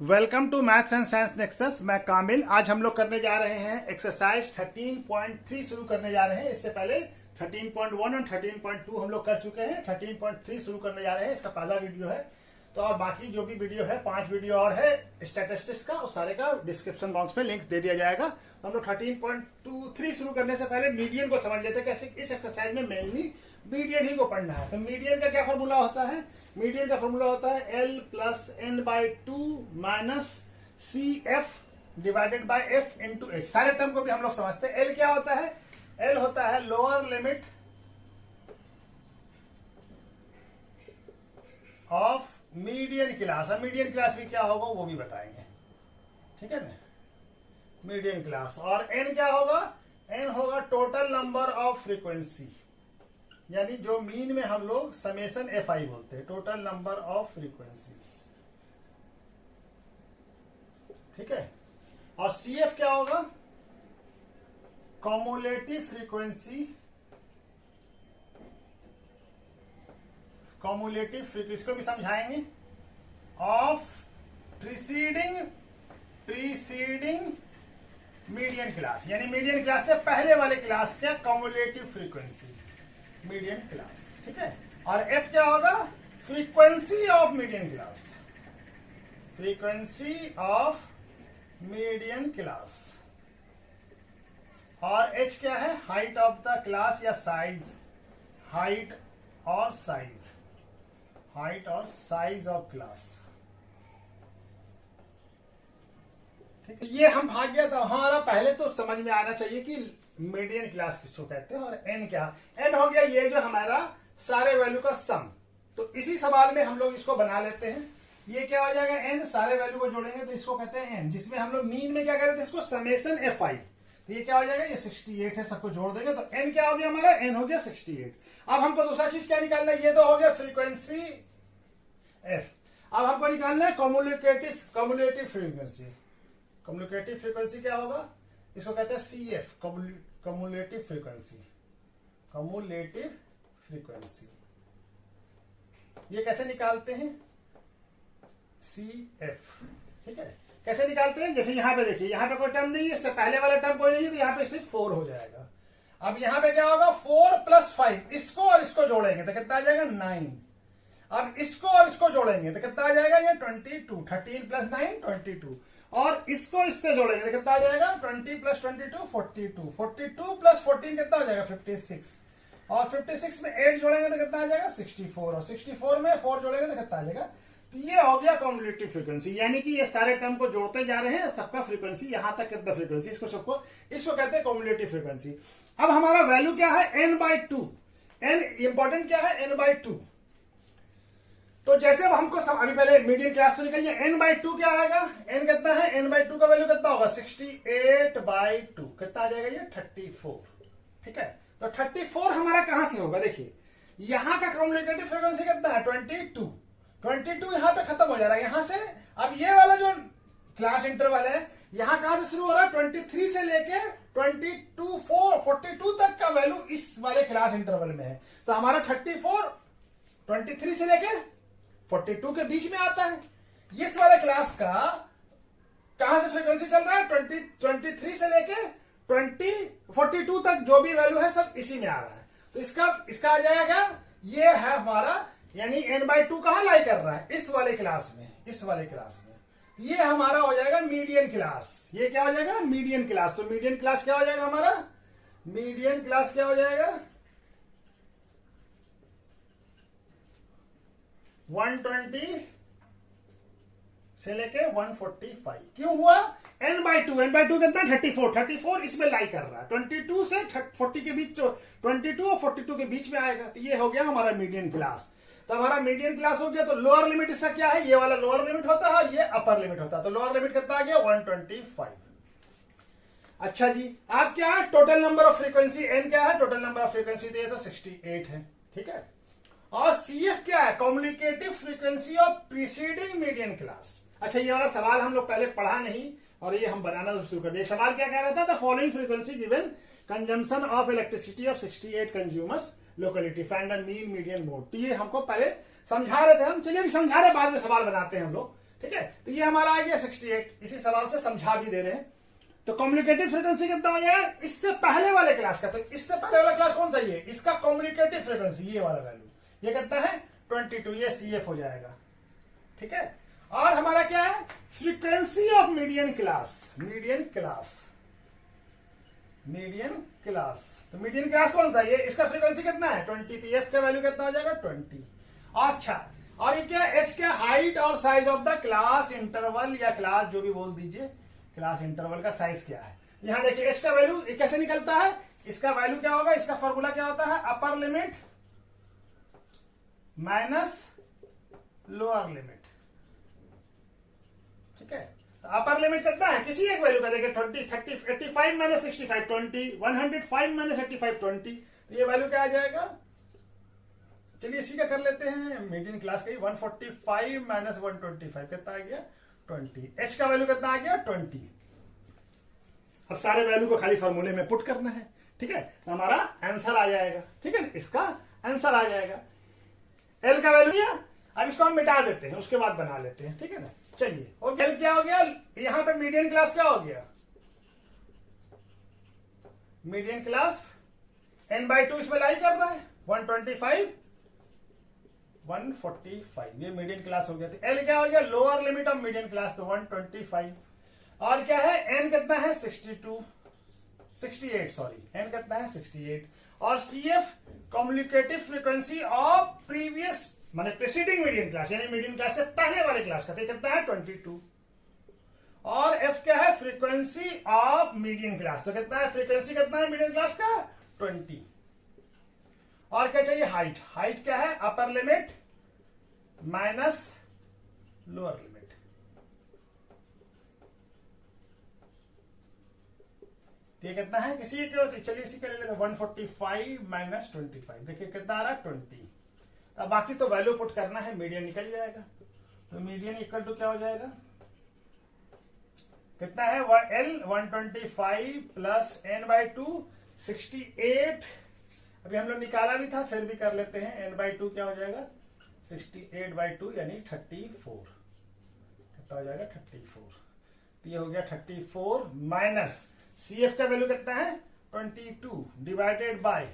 Welcome to maths and science nexus. मैं कामिल। आज हम लोग करने जा रहे हैं एक्सरसाइज 13.3 शुरू करने जा रहे हैं। इससे पहले 13.1 और 13.2 हम लोग कर चुके हैं। 13.3 शुरू करने जा रहे हैं। इसका पहला वीडियो है। तो और बाकी जो भी वीडियो है 5 वीडियो और है स्टैटिस्टिक्स का, उस सारे का डिस्क्रिप्शन बॉक्स में लिंक दे दिया जाएगा। तो हम लोग 13.23 शुरू करने से पहले मीडियन को समझ लेते हैं। कैसे इस एक्सरसाइज में मेनली मीडियन ही को पढ़ना है। तो मीडियन का क्या फॉर्मूला होता है? मीडियन का फॉर्मूला होता है L plus N by two minus C F divided by F into H. सारे टर्म को भी हम लोग समझते हैं। L क्या होता है? L होता है lower limit of median class. अब मीडियन क्लास भी क्या होगा वो भी बताएंगे, ठीक है ना। Median class. और N क्या होगा? N होगा टोटल नंबर ऑफ फ्रीक्वेंसी, यानी जो मीन में हम लोग समेशन FI बोलते हैं, टोटल नंबर ऑफ फ्रीक्वेंसी, ठीक है। और CF क्या होगा? कॉमुलेटिव फ्रीक्वेंसी, कॉमुलेटिव फ्रीक्वेंसी को भी समझाएंगे ऑफ प्रीसीडिंग मीडियन क्लास, यानी मीडियन क्लास से पहले वाले क्लास का कॉमुलेटिव फ्रीक्वेंसी मीडियन क्लास, ठीक है। और F क्या होगा? Frequency of median class, frequency of median class. और H क्या है? हाइट ऑफ द क्लास या साइज, हाइट और साइज, हाइट और साइज ऑफ क्लास, ठीक है। ये हम भाग गया था हमारा। पहले तो समझ में आना चाहिए कि मीडियन क्लास किसको कहते हैं। और N क्या? N हो गया ये जो हमारा सारे वैल्यू का सम। तो इसी सवाल में हम लोग इसको बना लेते हैं। ये क्या हो जाएगा? N। सारे वैल्यू को जोड़ेंगे तो इसको कहते हैं N, जिसमें हम लोग मीन में क्या कर रहे थे? इसको समेशन FI। तो ये क्या हो जाएगा? ये 68 है। सबको जोड़ देंगे तो N क्या हो गया हमारा? N हो गया 68। अब हमको दूसरा चीज क्या निकालना है? ये तो हो गया फ्रीक्वेंसी F। अब हमको निकालना है कम्युलेटिव फ्रीक्वेंसी। कम्युलेटिव फ्रीक्वेंसी क्या होगा? इसको कहते हैं CF, cumulative frequency, cumulative frequency. ये कैसे निकालते हैं? CF, ठीक है। कैसे निकालते हैं? जैसे यहां पे देखिए, यहां पे कोई टर्म नहीं है, इससे पहले वाला टर्म कोई नहीं है, तो यहां पे सिर्फ 4 हो जाएगा। अब यहां पे क्या होगा? 4 प्लस 5, इसको और इसको जोड़ेंगे तो कितना आ जाएगा? 9। अब इसको और इसको जोड़ेंगे तो कितना आ जाएगा? ये 22। 13 प्लस 9 22। और इसको इससे जोड़ेंगे तो कितना आ जाएगा? 20 प्लस 22 42। 42 प्लस 14 कितना हो जाएगा? 56। और 56 में 8 जोड़ेंगे तो कितना आ जाएगा? 64। और 64 में 4 जोड़ेंगे तो कितना आ जाएगा? तो ये हो गया कम्युलेटिव फ्रीक्वेंसी, यानी कि ये सारे टर्म को जोड़ते जा रहे हैं, सबका फ्रीक्वेंसी यहां तक कितना फ्रीक्वेंसी, इसको कहते हैं कम्युलेटिव फ्रीक्वेंसी। अब हमारा वैल्यू क्या है? n/2। n इंपॉर्टेंट क्या है? n/2। तो जैसे अब हमको अभी पहले मीडियन क्लास तो निकलिए। n/2 क्या आएगा? n कितना है? n/2 का वैल्यू कितना होगा? 68/2। कितना आ जाएगा? ये 34, ठीक है। तो 34 हमारा कहां से होगा? देखिए यहां का कम्युलेटिव फ्रीक्वेंसी कितना है? 22 यहां पे खत्म हो जा रहा है यहां से। अब ये वाला जो क्लास इंटरवल है यहां कहां से शुरू हो रहा है? 23 से लेके 42 तक का वैल्यू इस वाले क्लास इंटरवल में है। तो हमारा 34 23 से लेके 42 के बीच में आता है। इस वाले क्लास का कहां से फ्रीक्वेंसी चल रहा है? 23 से लेके 42 तक जो भी वैल्यू है सब इसी में आ रहा है। तो इसका आ जाएगा, ये है हमारा, यानी n/2 कहां लाई कर रहा है? इस वाले क्लास में, इस वाले क्लास में। ये हमारा हो जाएगा मीडियन क्लास। ये क्या हो जाएगा? Median class. तो मीडियन क्लास क्या हो जाएगा हमारा? मीडियन क्लास क्या हो जाएगा? 120 से लेके 145। क्यों हुआ? n/2 कितना? 34 इसमें लाई कर रहा है। 22 से 40 के बीच, 22 और 42 के बीच में आएगा। तो ये हो गया हमारा मीडियन क्लास। तो हमारा मीडियन क्लास हो गया। तो लोअर लिमिट इसका क्या है? ये वाला लोअर लिमिट होता है, ये अपर लिमिट होता है। तो लोअर लिमिट कितना आ गया? 125। अच्छा जी, आप क्या है? Total number of frequency n क्या है? टोटल नंबर ऑफ फ्रीक्वेंसी दिए तो 68 है, ठीक है। और CF क्या है? Cumulative frequency of preceding median class. अच्छा, ये वाला सवाल हम लोग पहले पढ़ा नहीं और ये हम बनाना शुरू कर दिए। सवाल क्या कह रहा था? The following frequency given consumption of elasticity of 68 consumers locality, find the mean median mode. तो ये हमको पहले समझा रहे थे हम, चलिए अभी समझा रहे, बाद में सवाल बनाते हैं हम लोग ठीक है, तो ये हमारा आ गया 68। इसी सवाल से समझा भी दे रहे हैं। तो कम्युनिकेटिव फ्रीक्वेंसी कितना हो गया इससे पहले वाले क्लास का, तो इससे पहले वाला क्लास कौन सा, ये इसका कम्युनिकेटिव फ्रीक्वेंसी, ये वाला वैल्यू, ये कितना है 22, ये CF हो जाएगा। ठीक है, और हमारा क्या है frequency of median class, median class, median class. तो मीडियन क्लास कौन सा, ये इसका फ्रीक्वेंसी कितना है 20, तो एफ का वैल्यू कितना हो जाएगा 20। अच्छा, और ये क्या एच क्या, हाइट और size of the class interval, या क्लास जो भी बोल दीजिए, क्लास इंटरवल का साइज क्या है। यहां देखिए एच का वैल्यू कैसे निकलता है, इसका वैल्यू क्या होगा, इसका फॉर्मूला क्या होता है, upper limit minus lower limit. ठीक है, तो अपर लिमिट कितना है किसी एक वैल्यू का, देखिए 20, 30, 85 माइनस 65 20, 105 माइनस 85 20, तो ये वैल्यू क्या आ जाएगा, चलिए इसी का कर लेते हैं मीडियन क्लास का ही, 145 माइनस 125 कितना आ गया 20। एच का वैल्यू कितना आ गया 20। अब सारे वैल्यू को खाली फॉर्मूले में पुट करना है। ठीक है, तो हमारा आंसर आ जाएगा। ठीक है, इसका आंसर आ जाएगा। एल का वैल्यू क्या, अब इसको हम मिटा देते हैं, उसके बाद बना लेते हैं। ठीक है ना, चलिए। और एल क्या हो गया, यहां पे मीडियन क्लास क्या हो गया, मीडियन क्लास n/2 इसमें लाई कर रहा है, 125 145, ये मीडियन क्लास हो गया। तो एल क्या हो गया, lower limit of median class, तो 125। और क्या है, एन कितना है 68 सॉरी, एन कितना है 68। और CF communicative frequency of previous माने प्रीसीडिंग मीडियन क्लास, यानी मीडियन क्लास से पहले वाले क्लास का, तो कितना है 22। और F क्या है, फ्रीक्वेंसी ऑफ मीडियन क्लास, तो कितना है फ्रीक्वेंसी कितना है मीडियन क्लास का 20। और क्या चाहिए, हाइट, हाइट क्या है upper limit minus lower limit. ये कितना है किसी के, चलिए इसी के ले लेते 145 माइनस 25, देखिए कितना आ रहा है 20। अब बाकी तो वैल्यू पुट करना है, मीडियन निकल जाएगा। तो मीडियन इक्वल टू क्या हो जाएगा, कितना है L 125 प्लस n/2 68। अभी हम लोग निकाला भी था, फिर भी कर लेते हैं। n/2 क्या हो जाएगा 68/2 यानी 34, कितना हो जाएगा 34। तो ये हो गया 34 माइनस CF का वैल्यू कितना है 22 डिवाइडेड बाय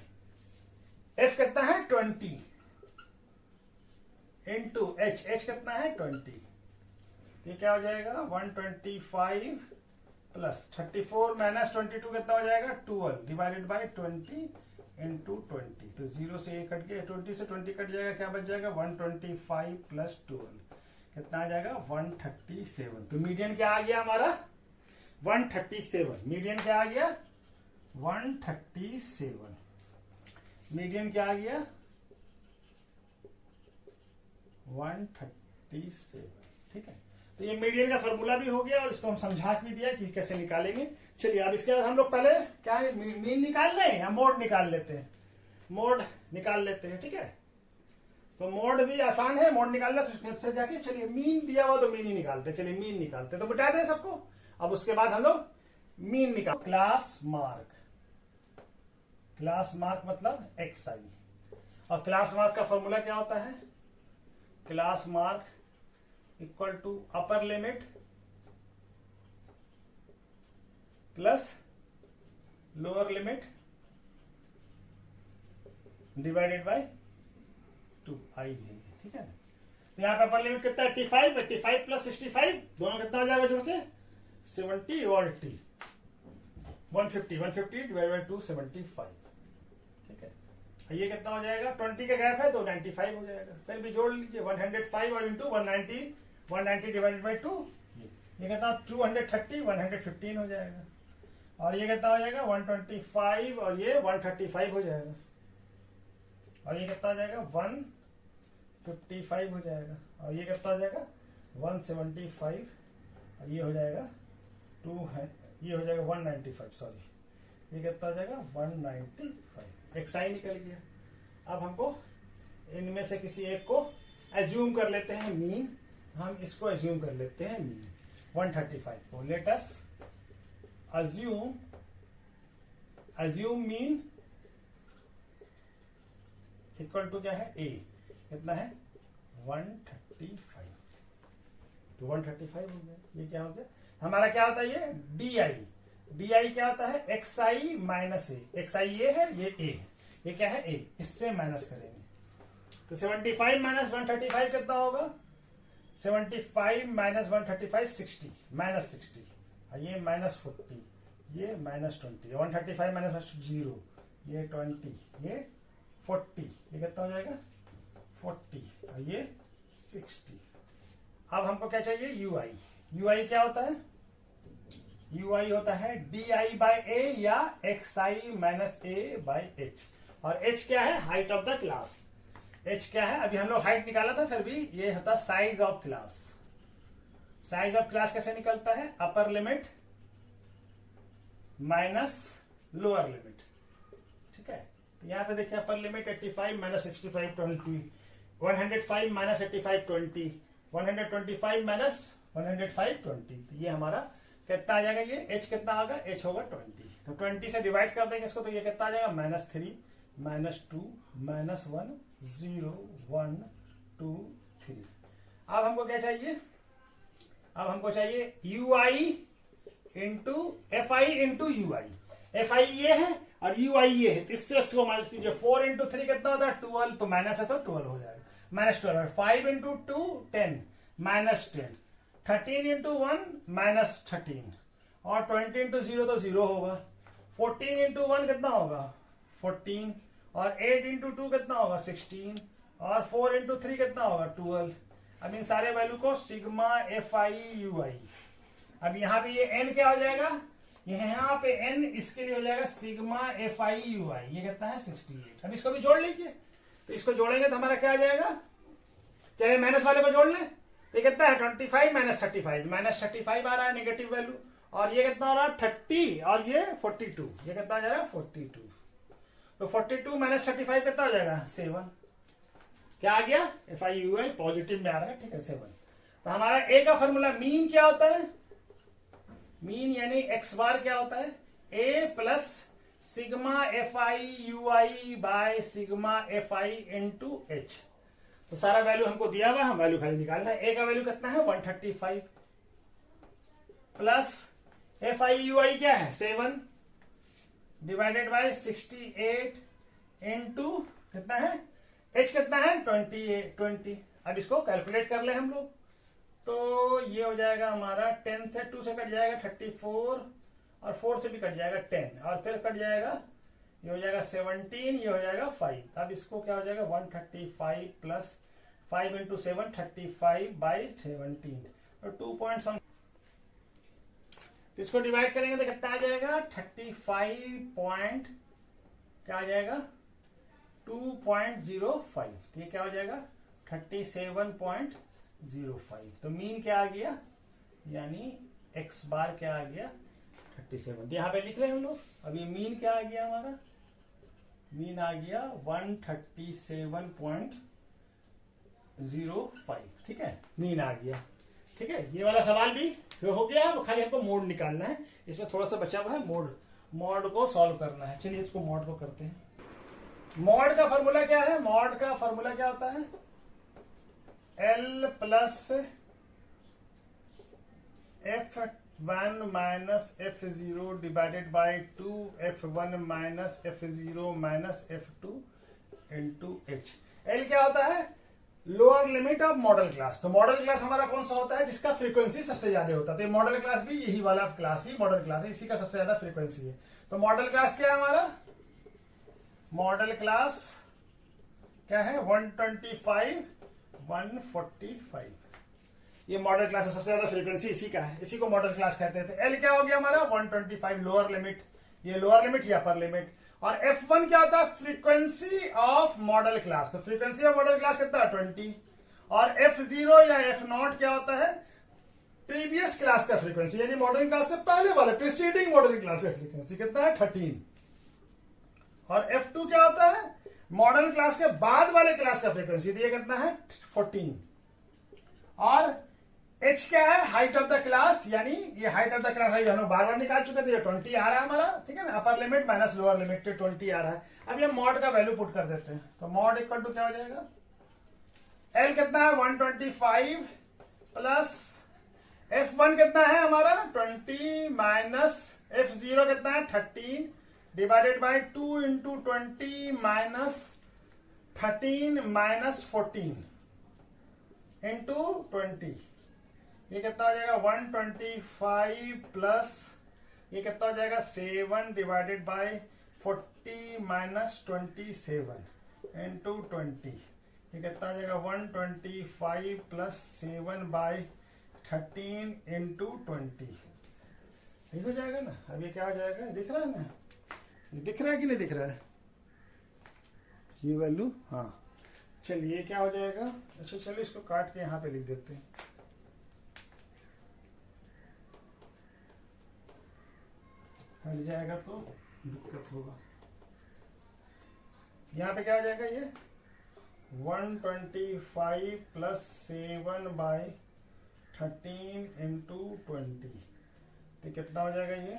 F कितना है 20 इंटू H, H कितना है 20। तो ये क्या हो जाएगा 125 प्लस 34 माइनस 22 कितना हो जाएगा 12 डिवाइडेड बाय 20 इंटू 20। तो 0 से 1 कट गया, 20 से 20 कट जाएगा, क्या बच जाएगा 125 प्लस 12 कितना आ जाएगा 137। तो मीडियन क्या आ गया हमारा 137। मीडियन क्या आ गया 137। मीडियन क्या आ गया 137। ठीक है, तो ये मीडियन का फॉर्मूला भी हो गया और इसको हम समझा भी दिया कि कैसे निकालेंगे। चलिए अब इसके बाद हम लोग पहले क्या है मीन निकाल रहे हैं या मोड निकाल लेते हैं, मोड निकाल लेते हैं। ठीक है, तो मोड भी आसान है, मोड निकालना तो जाके चलिए मीन दिया हुआ तो मीन ही निकालते, चलिए मीन निकालते, तो बता दें सबको। अब उसके बाद हम लोग मीन निकाल, क्लास मार्क, क्लास मार्क मतलब XI, और क्लास मार्क का फॉर्मूला क्या होता है, class mark equal to upper limit plus lower limit divided by 2i है। ठीक है, तो यहाँ पे अपर लिमिट कितना 85, 85 प्लस 65 दोनों कितना आ जाएगा जुड़ के 70 और 80, 150, 150 डिवाइड बाय 275। ठीक है, ये कितना हो जाएगा 20 का गैप है तो 95 हो जाएगा। फिर भी जोड़ लीजिए 105 और इंटू 190, 190 डिवाइडेड बाई 2, ये कितना 230, 115 हो जाएगा। और ये कितना हो जाएगा 125 और ये 135 हो जाएगा। और ये कितना हो जाएगा 155 हो जाएगा। और ये कितना हो जाएगा 175 और ये हो जाएगा 2, ये हो जाएगा 195, सॉरी ये कितना हो जाएगा 195। एक साइन निकल गया। अब हमको इनमें से किसी एक को एज्यूम कर लेते हैं मीन, हम इसको एज्यूम कर लेते हैं मीन 135 को। Let us assume mean equal to क्या है A, कितना है 135। तो 135 हो गया। ये क्या हो गया हमारा, क्या होता है ये डी आई क्या होता है, एक्स आई माइनस ए। एक्स आई ये है, ये ए है, ये क्या है ए, इससे माइनस करेंगे तो 75 माइनस 135 कितना होगा, 75 माइनस 135 60 माइनस 60, ये माइनस 40, ये माइनस 20, 135 माइनस 0, ये 20, ये 40, ये कितना हो जाएगा 40 और ये 60। अब हमको क्या चाहिए, यूआई। यूआई क्या होता है, यूआई होता है डी आई बाई ए या x I minus A by H. और एच क्या है, height of the class. H क्या है, अभी हम लोग हाइट निकाला था, फिर भी ये होता है size of class. Size of class कैसे निकलता है, upper limit minus lower limit. ठीक है, तो यहां पे देखिए upper limit 85 minus 65 20, 105 minus 85 20, 125 minus 105 20, तो ये हमारा कितना आ जाएगा, ये एच कितना होगा, एच होगा 20। तो 20 से डिवाइड कर देंगे इसको, तो ये कितना आ जाएगा, -3 -2 -1 0 1 2 3। अब हमको क्या चाहिए, अब हमको चाहिए you I into F I into you I. F I ये है और यू आई ये है, तो इससे उसको माइनस कीजिए। 4 इंटू 3 कितना होता है 12, तो माइनस है तो 12 हो जाएगा, -12। 5 इंटू 2 10 -10, 13 इंटू 1 -13 और 20 इंटू 0 तो 0 होगा। 14 इंटू 1 कितना होगा 14 और 8 इंटू 2 कितना होगा 16 और 4 इंटू 3 कितना होगा 12। अब इन सारे वैल्यू को सिग्मा एफ आई यू आई। अब यहाँ पे ये n क्या हो जाएगा, ये यहाँ पे n इसके लिए हो जाएगा सिग्मा एफ आई यू आई, ये कितना है 68। अब इसको भी जोड़ लीजिए, तो इसको जोड़ेंगे तो हमारा क्या आ जाएगा, चाहे माइनस वाले को जोड़ लें, तो ये कितना है 25 माइनस 35, -35 आ रहा है नेगेटिव वैल्यू, और ये कितना हो रहा है 30 और ये 42, ये कितना आ जाएगा 42। तो 42 माइनस 35 कितना हो जाएगा 7। क्या आ गया, F I U I positive में आ रहा है, ठीक है 7। तो हमारा ए का फॉर्मूला मीन क्या होता है, मीन यानी एक्स बार क्या होता है, A plus sigma F I U I by sigma F I into H. तो सारा वैल्यू हमको दिया हुआ है, हम वैल्यू खाली निकालना है। ए का वैल्यू कितना है 135 प्लस एफ आई यू आई क्या है 7 डिवाइडेड बाय 68 इंटू कितना है एच कितना है 20। अब इसको कैलकुलेट कर ले हम लोग, तो ये हो जाएगा हमारा 10 से 2 से कट जाएगा 34 और 4 से भी कट जाएगा 10 और फिर कट जाएगा, ये हो जाएगा 17, ये हो जाएगा 5। अब इसको क्या हो जाएगा 135 प्लस 5 इंटू 7 35 बाई 17 और 2 पॉइंट सम, इसको डिवाइड करेंगे तो कितना आ जाएगा 35 पॉइंट क्या आ जाएगा 2.05। तो ये क्या हो जाएगा 37.05। तो मीन क्या आ गया, यानी एक्स बार क्या आ गया 37। यहाँ पे लिख रहे हैं हम लोग। अब ये मीन क्या आ गया हमारा, मीन आ गया 137.05। ठीक है, मीन आ गया। ठीक है, ये वाला सवाल भी हो गया। अब खाली हमको मोड निकालना है, इसमें थोड़ा सा बचा हुआ है, मोड को सॉल्व करना है। चलिए इसको मोड को करते हैं। मॉड का फॉर्मूला क्या है, मॉड का फॉर्मूला क्या होता है, L plus F1 minus F0 divided by 2F1 minus F0 minus F2 into H। L क्या होता है, lower limit of model class. तो मॉडल क्लास हमारा कौन सा होता है, जिसका फ्रीक्वेंसी सबसे ज्यादा होता है। तो मॉडल क्लास भी यही वाला क्लास ही मॉडल क्लास है, इसी का सबसे ज्यादा फ्रीक्वेंसी है। तो मॉडल क्लास क्या है हमारा, मॉडल क्लास क्या है 125 145। ये मॉडल क्लास है, सबसे ज्यादा फ्रीक्वेंसी इसी का है, इसी को मॉडल क्लास कहते थे। एल क्या हो गया हमारा 125 लोअर लिमिट, ये लोअर लिमिट या अपर लिमिट। और F1 क्या होता है, फ्रीक्वेंसी ऑफ मॉडल क्लास। तो फ्रीक्वेंसी ऑफ मॉडल क्लास कितना है 20। और F0 या F0 क्या होता है, प्रीवियस क्लास का फ्रीक्वेंसी, यानी मॉडल क्लास से पहले वाले प्रीसीडिंग मॉडल क्लास का फ्रीक्वेंसी कितना है 13। और F2 क्या होता है, मॉडर्न क्लास के बाद वाले क्लास का फ्रीक्वेंसी, तो ये कितना है 14। और H क्या है, हाइट ऑफ द क्लास, यानी ये हाइट ऑफ द क्लास है, हम लोग बार बार निकाल चुके थे, ये 20 आ रहा है हमारा। ठीक है ना, upper limit minus lower limit 20 आ रहा है। अब ये मॉड का वैल्यू पुट कर देते हैं, तो मॉड इक्वल टू क्या हो जाएगा, L कितना है 125 प्लस F1 कितना है हमारा 20 माइनस F0 कितना है 13 divided by 2 into 20 minus 13 minus 14 into 20, ये कितना हो जाएगा 125 प्लस ये कितना हो जाएगा 7 डिवाइडेड बाय 40 माइनस 27 इंटू 20, ये कितना हो जाएगा 125 प्लस 7 बाय 13 इंटू 20, ठीक हो जाएगा ना। अब ये क्या हो जाएगा, दिख रहा है ना, ये दिख रहा है कि नहीं दिख रहा है ये वैल्यू। हाँ चलिए क्या हो जाएगा, अच्छा चलिए इसको काट के यहाँ पे लिख देते हैं। हट जाएगा तो दिक्कत होगा। यहाँ पे क्या हो जाएगा, ये 125 प्लस 7 बाय 13 इंटू 20, तो कितना हो जाएगा, ये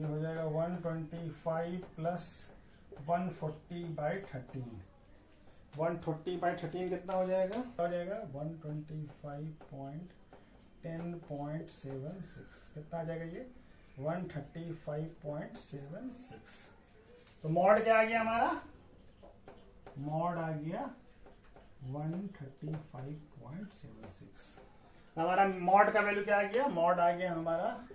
हो जाएगा 125 प्लस 140 बाय 13, 140 बाय 13 कितना हो जाएगा, 125.10.76 कितना आ जाएगा, ये 135.76। तो मॉड क्या आ गया हमारा, मॉड आ गया 135.76। हमारा मॉड का वैल्यू क्या आ गया, मॉड आ गया हमारा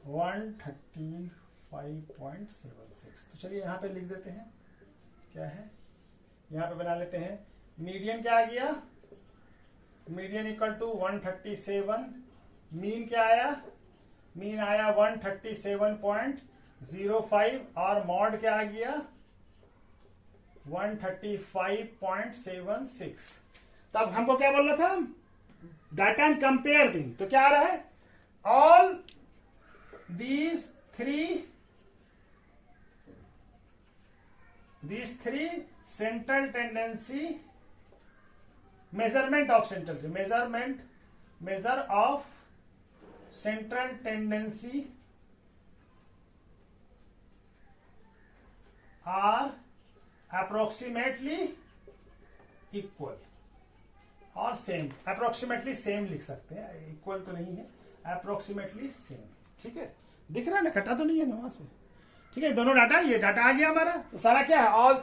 135.76। तो चलिए यहाँ पे लिख देते हैं क्या है, यहाँ पे बना लेते हैं। मीडियन क्या आ गया, मीडियन इक्वल टू 137, मीन क्या आया, मीन आया 137.05 और मॉड क्या आ गया 135.76। तब हमको क्या बोलना था, डाटा एंड कंपेयर थिंग, तो क्या आ रहा है, all these three central tendency measure of central tendency are approximately equal और सेम, अप्रोक्सीमेटली सेम लिख सकते हैं, इक्वल तो नहीं है, अप्रोक्सीमेटली सेम, ठीक है, दिख रहा है ना, कटा तो नहीं है ना वहां से, ठीक है। दोनों डाटा, ये डाटा आ गया हमारा, तो सारा क्या है, ऑल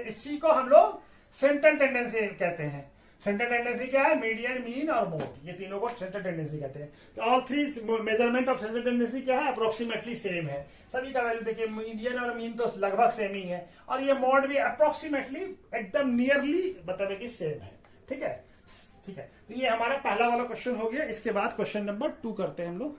इसी को हम लोग सेंट्रल टेंडेंसी कहते हैं। सेंट्रल टेंडेंसी क्या है, मीडियन, मीन और मोड, ये तीनों को सेंट्रल टेंडेंसी कहते हैं। तो all three measurement of central tendency क्या है, अप्रोक्सीमेटली सेम है, सभी का वैल्यू देखिए, मीडियन और मीन तो लगभग सेम ही है, और ये मोड भी अप्रोक्सीमेटली एकदम नियरली मतलब कि सेम है, ठीक है, ठीक है। तो ये हमारा पहला वाला क्वेश्चन हो गया। इसके बाद क्वेश्चन नंबर 2 करते हैं हम लोग।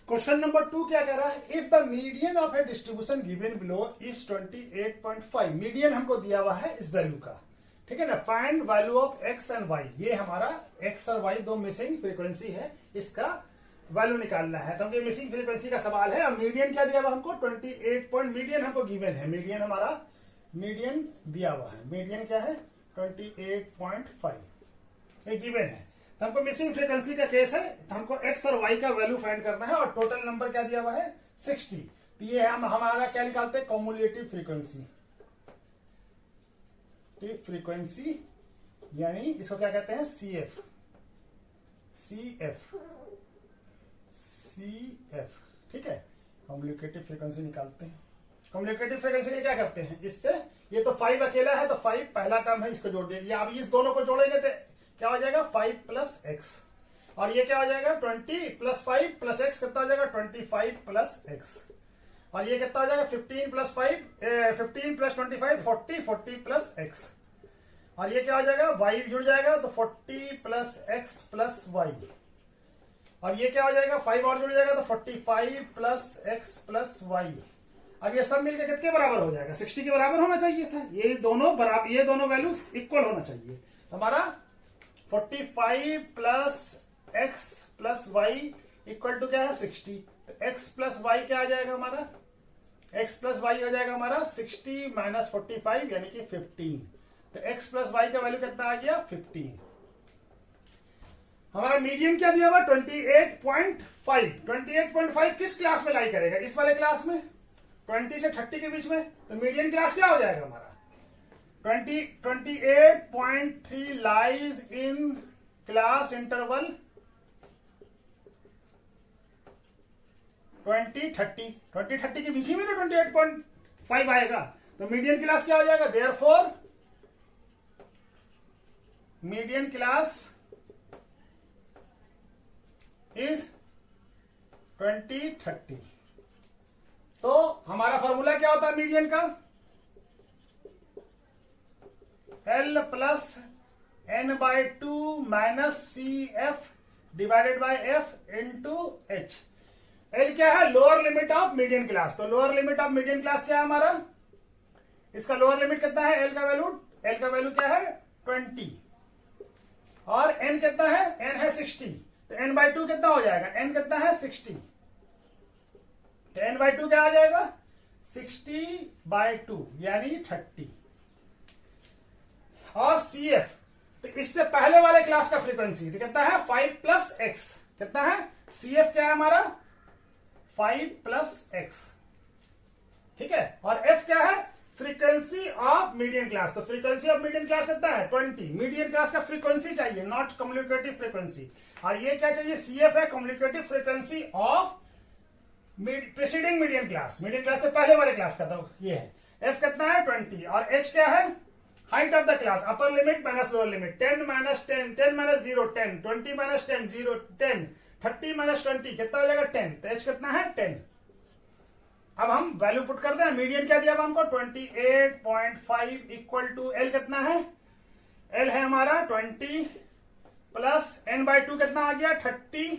क्वेश्चन नंबर 2 क्या कह रहा है, if the median of A distribution given below is 28.5, median हमको दिया हुआ है इस वैल्यू का, ठीक है ना। Find value of X and Y, ये हमारा एक्स और वाई दो मिसिंग फ्रीक्वेंसी है, इसका वैल्यू निकालना है। तो ये मिसिंग फ्रीक्वेंसी का सवाल है। और मीडियन क्या दिया हुआ हमको 28 पॉइंट, मीडियन हमको गिवन है, मीडियन हमारा मीडियन दिया हुआ है, मीडियन क्या है 28.5, ये गिवन है। तो हमको मिसिंग फ्रीक्वेंसी का केस है, तो हमको एक्स और वाई का वैल्यू फाइंड करना है, और टोटल नंबर क्या दिया हुआ है 60। तो ये हम हमारा क्या निकालते हैं, कॉम्युलेटिव फ्रीक्वेंसी, फ्रीक्वेंसी यानी इसको क्या कहते हैं, सीएफ, सीएफ, सीएफ, ठीक है। कॉम्युलेटिव फ्रीक्वेंसी निकालते हैं। कॉम्युलेटिव फ्रीक्वेंसी के लिए क्या करते हैं, इससे ये तो 5 अकेला है, तो 5 पहला टर्म है, इसको जोड़ देंगे। अब इस दोनों को जोड़ेंगे तो क्या हो जाएगा 5 प्लस एक्स, और ये क्या हो जाएगा 20 प्लस 5 प्लस एक्स कितना हो जाएगा 25 प्लस एक्स, और ये कितना हो जाएगा 15 प्लस 5 15 प्लस 25 40 40 प्लस एक्स, और ये क्या हो जाएगा y जुड़ जाएगा तो 40 प्लस एक्स प्लस वाई, और ये क्या हो जाएगा 5 और जुड़ जाएगा तो 45 प्लस एक्स प्लस वाई। अब ये सब मिलकर कितने बराबर हो जाएगा, 60 के बराबर होना चाहिए था, ये दोनों बराबर, ये दोनों वैल्यू इक्वल होना चाहिए। हमारा 45 plus X plus Y equal to क्या है 60, तो एक्स प्लस वाई क्या आ जाएगा हमारा, एक्स प्लस वाई हो जाएगा हमारा 60 माइनस 45 यानी कि 15, तो एक्स प्लस वाई का वैल्यू कितना आ गया 15। हमारा मीडियन क्या दिया हुआ 28.5, 28.5 किस क्लास में लाई करेगा, इस वाले क्लास में 20 से 30 के बीच में, तो मीडियन क्लास क्या हो जाएगा हमारा 28.3 लाइज इन क्लास इंटरवल 20-30 के बीच ही में तो 28.5 आएगा, तो मीडियन क्लास क्या हो जाएगा, देयरफॉर मीडियन क्लास इज 20-30। तो हमारा फॉर्मूला क्या होता है मीडियन का, L plus n/2 minus CF divided by F into H। L क्या है, lower limit of median class. तो lower limit of median class क्या है हमारा, इसका लोअर लिमिट कितना है, L का वैल्यू क्या है 20, और N कितना है, N है 60, तो n/2 कितना हो जाएगा, N कितना है 60, तो n/2 क्या आ जाएगा 60/2 यानी 30। और CF, तो इससे पहले वाले क्लास का फ्रीक्वेंसी तो कितना है 5 प्लस एक्स, कितना है CF क्या है हमारा 5 प्लस एक्स, ठीक है। और F क्या है, फ्रीक्वेंसी ऑफ मीडियन क्लास। तो फ्रीक्वेंसी ऑफ मीडियन क्लास कितना है 20, मीडियन क्लास का फ्रीक्वेंसी चाहिए, नॉट कम्युनिकेटिव फ्रीक्वेंसी। और ये क्या चाहिए, CF है communicative frequency of preceding median class, median class से पहले वाले क्लास का, तो ये है। F कितना है 20, और H क्या है, height of the class, upper limit minus lower limit, 10 minus 10, 10 minus 0 10, 20 minus 10 0 10, 30 minus 20 कितना हो जाएगा 10, तो H कितना है 10। अब हम वैल्यू पुट करते हैं, मीडियन क्या दिया हमको 28.5 इक्वल टू L कितना है, L है हमारा 20 प्लस n/2 कितना आ गया 30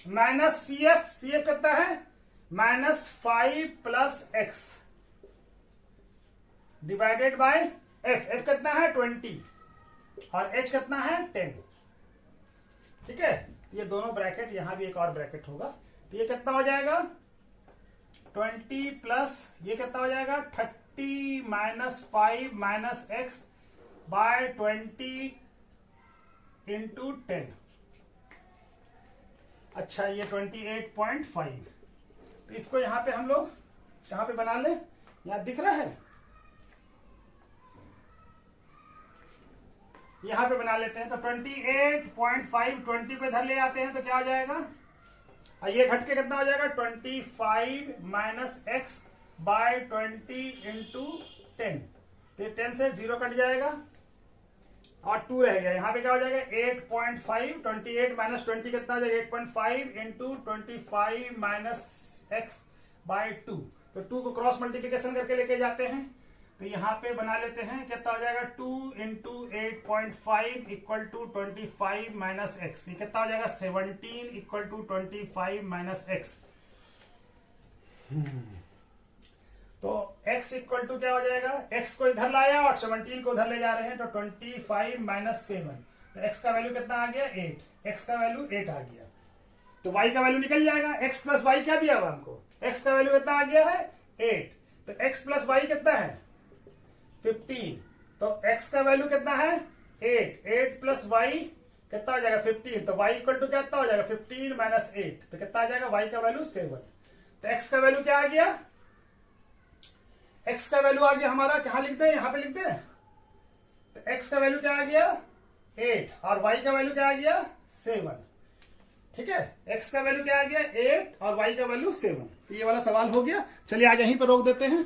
माइनस CF कितना है -5 plus x divided by F कितना है 20 और H कितना है 10, ठीक है। ये दोनों ब्रैकेट, यहां भी एक और ब्रैकेट होगा, तो ये कितना हो जाएगा 20 प्लस ये कितना हो जाएगा 30 minus 5 minus x by 20 into 10। अच्छा ये 28.5, तो इसको यहां पे हम लोग यहां पे बना ले, यहां दिख रहा है, यहां पे बना लेते हैं। तो 28.5 20 को इधर ले आते हैं तो क्या हो जाएगा, और ये घट के कितना हो जाएगा 25 माइनस एक्स बाय 20 इंटू 10, तो 10 से 0 कट जाएगा और 2 रहेगा, यहां पे क्या हो जाएगा 8.5, 28 माइनस 20 कितना हो जाएगा 8.5 इंटू 25 माइनस एक्स बाय 2, तो 2 को क्रॉस मल्टीप्लीकेशन करके लेके जाते हैं, तो यहां पे बना लेते हैं कितना हो जाएगा 2 into 8.5 equal to 25 minus X, ये कितना हो जाएगा 17 इक्वल टू 25 माइनस एक्स। तो x इक्वल टू क्या हो जाएगा, x को इधर लाया और 17 को उधर ले जा रहे हैं, तो 25 माइनस 7, तो x का वैल्यू कितना आ गया 8, x का वैल्यू 8 आ गया, तो y का वैल्यू निकल जाएगा, x प्लस वाई क्या दिया हुआ हमको, x का वैल्यू कितना आ गया है 8, तो x प्लस वाई कितना है 15, तो x का वैल्यू कितना है 8 प्लस वाई कितना हो जाएगा 15, तो y इक्वल टू कितना हो जाएगा 15 माइनस 8, तो कितना आ जाएगा y का वैल्यू 7, तो x का वैल्यू क्या आ गया, x का वैल्यू आ गया हमारा, कहां लिखते हैं यहां पे लिखते हैं, तो x का वैल्यू क्या आ गया 8 और y का वैल्यू क्या आ गया 7, ठीक है। x का वैल्यू क्या आ गया 8 और y का वैल्यू 7, तो ये वाला सवाल हो गया। चलिए आज यहीं पर रोक देते हैं।